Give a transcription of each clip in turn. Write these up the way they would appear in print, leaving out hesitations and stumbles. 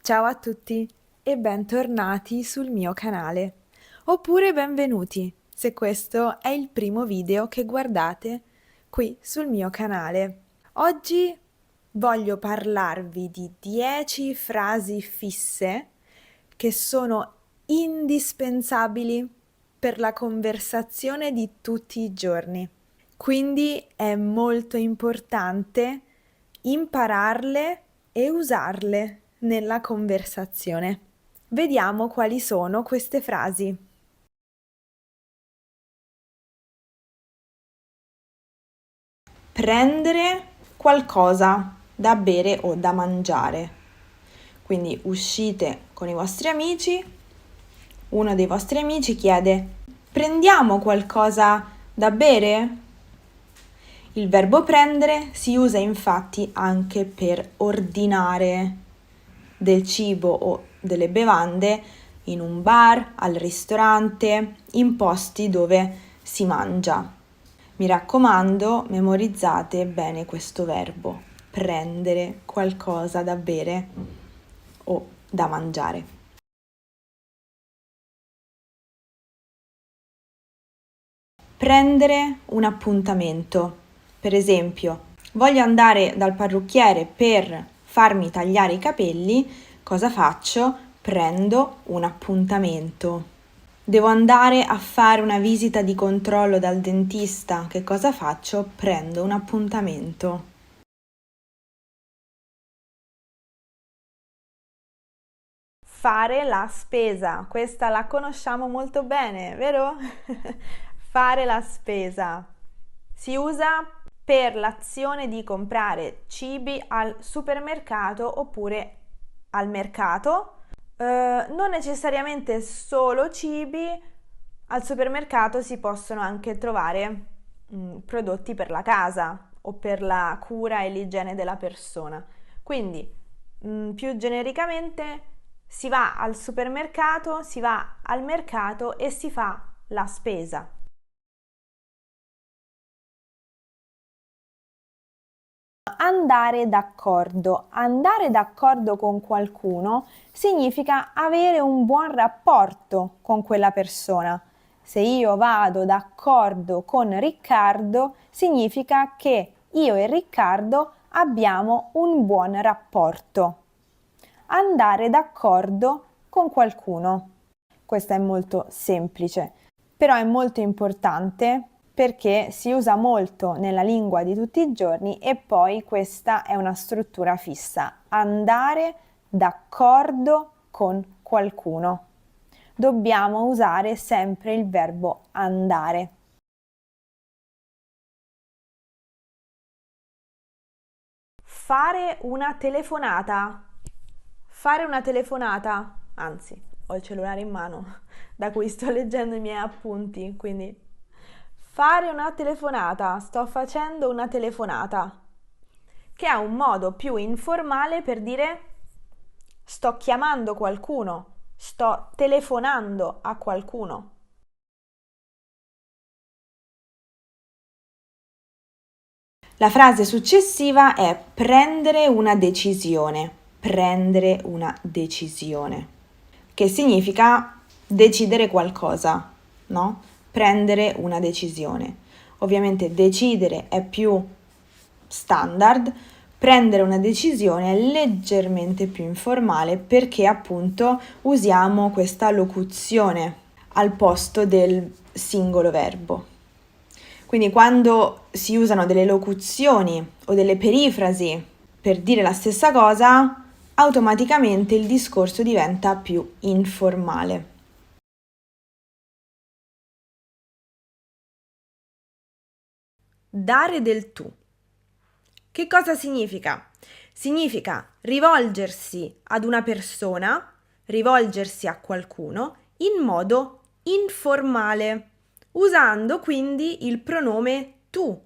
Ciao a tutti e bentornati sul mio canale, oppure benvenuti se questo è il primo video che guardate qui sul mio canale. Oggi voglio parlarvi di 10 frasi fisse che sono indispensabili per la conversazione di tutti i giorni. Quindi è molto importante impararle e usarle nella conversazione. Vediamo quali sono queste frasi. Prendere qualcosa da bere o da mangiare. Quindi uscite con i vostri amici, uno dei vostri amici chiede: prendiamo qualcosa da bere? Il verbo prendere si usa infatti anche per ordinare del cibo o delle bevande in un bar, al ristorante, in posti dove si mangia. Mi raccomando, memorizzate bene questo verbo: prendere qualcosa da bere o da mangiare. Prendere un appuntamento. Per esempio, voglio andare dal parrucchiere per farmi tagliare i capelli, cosa faccio? Prendo un appuntamento. Devo andare a fare una visita di controllo dal dentista, che cosa faccio? Prendo un appuntamento. Fare la spesa, questa la conosciamo molto bene, vero? Fare la spesa si usa per l'azione di comprare cibi al supermercato oppure al mercato. Non necessariamente solo cibi, al supermercato si possono anche trovare prodotti per la casa o per la cura e l'igiene della persona. Quindi, più genericamente, si va al supermercato, si va al mercato e si fa la spesa. Andare d'accordo. Andare d'accordo con qualcuno significa avere un buon rapporto con quella persona. Se io vado d'accordo con Riccardo, significa che io e Riccardo abbiamo un buon rapporto. Andare d'accordo con qualcuno. Questo è molto semplice, però è molto importante perché si usa molto nella lingua di tutti i giorni e poi questa è una struttura fissa. Andare d'accordo con qualcuno. Dobbiamo usare sempre il verbo andare. Fare una telefonata. Fare una telefonata. Anzi, ho il cellulare in mano da cui sto leggendo i miei appunti, quindi fare una telefonata. Sto facendo una telefonata, che è un modo più informale per dire sto chiamando qualcuno, sto telefonando a qualcuno. La frase successiva è prendere una decisione. Prendere una decisione, che significa decidere qualcosa, no? Prendere una decisione. Ovviamente decidere è più standard, prendere una decisione è leggermente più informale perché appunto usiamo questa locuzione al posto del singolo verbo. Quindi quando si usano delle locuzioni o delle perifrasi per dire la stessa cosa, automaticamente il discorso diventa più informale. Dare del tu. Che cosa significa? Significa rivolgersi ad una persona, rivolgersi a qualcuno in modo informale, usando quindi il pronome tu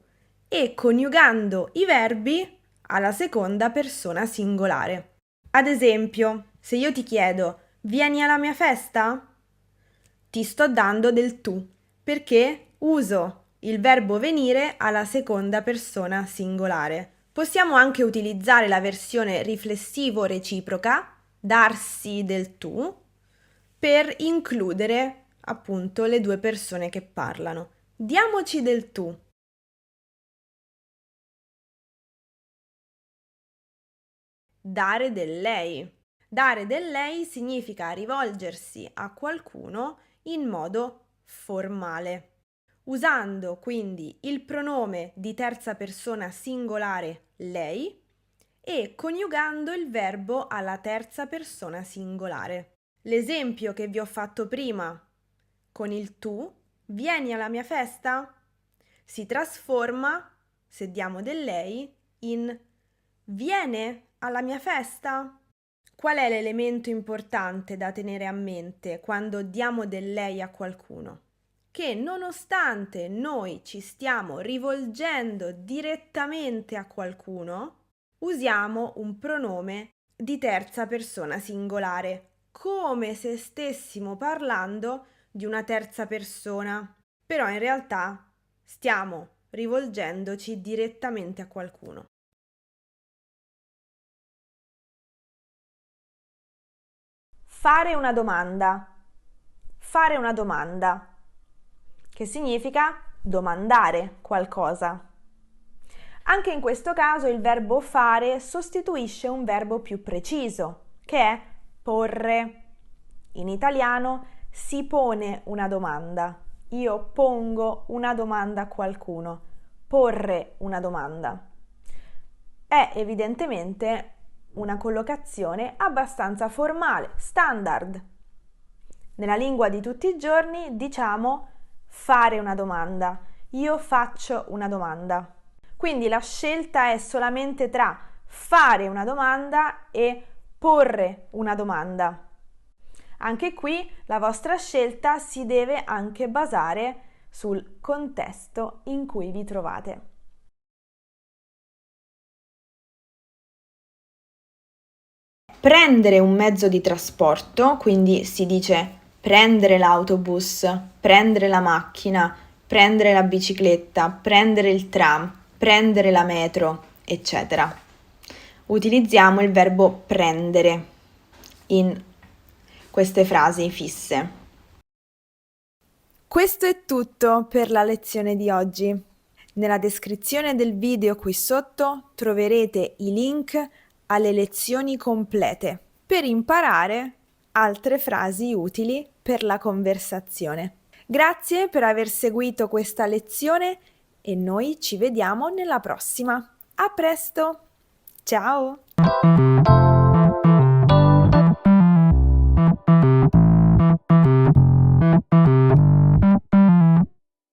e coniugando i verbi alla seconda persona singolare. Ad esempio, se io ti chiedo vieni alla mia festa? Ti sto dando del tu perché uso il verbo venire alla seconda persona singolare. Possiamo anche utilizzare la versione riflessivo reciproca darsi del tu per includere appunto le due persone che parlano. Diamoci del tu. Dare del lei. Dare del lei significa rivolgersi a qualcuno in modo formale, usando quindi il pronome di terza persona singolare lei e coniugando il verbo alla terza persona singolare. L'esempio che vi ho fatto prima con il tu, vieni alla mia festa, si trasforma, se diamo del lei, in viene alla mia festa. Qual è l'elemento importante da tenere a mente quando diamo del lei a qualcuno? Che nonostante noi ci stiamo rivolgendo direttamente a qualcuno, usiamo un pronome di terza persona singolare, come se stessimo parlando di una terza persona, però in realtà stiamo rivolgendoci direttamente a qualcuno. Fare una domanda. Fare una domanda, che significa domandare qualcosa. Anche in questo caso il verbo fare sostituisce un verbo più preciso, che è porre. In italiano si pone una domanda. Io pongo una domanda a qualcuno. Porre una domanda. È evidentemente una collocazione abbastanza formale, standard. Nella lingua di tutti i giorni diciamo fare una domanda. Io faccio una domanda. Quindi la scelta è solamente tra fare una domanda e porre una domanda. Anche qui la vostra scelta si deve anche basare sul contesto in cui vi trovate. Prendere un mezzo di trasporto, quindi si dice prendere l'autobus, prendere la macchina, prendere la bicicletta, prendere il tram, prendere la metro, eccetera. Utilizziamo il verbo prendere in queste frasi fisse. Questo è tutto per la lezione di oggi. Nella descrizione del video qui sotto troverete i link alle lezioni complete per imparare altre frasi utili per la conversazione. Grazie per aver seguito questa lezione e noi ci vediamo nella prossima. A presto! Ciao!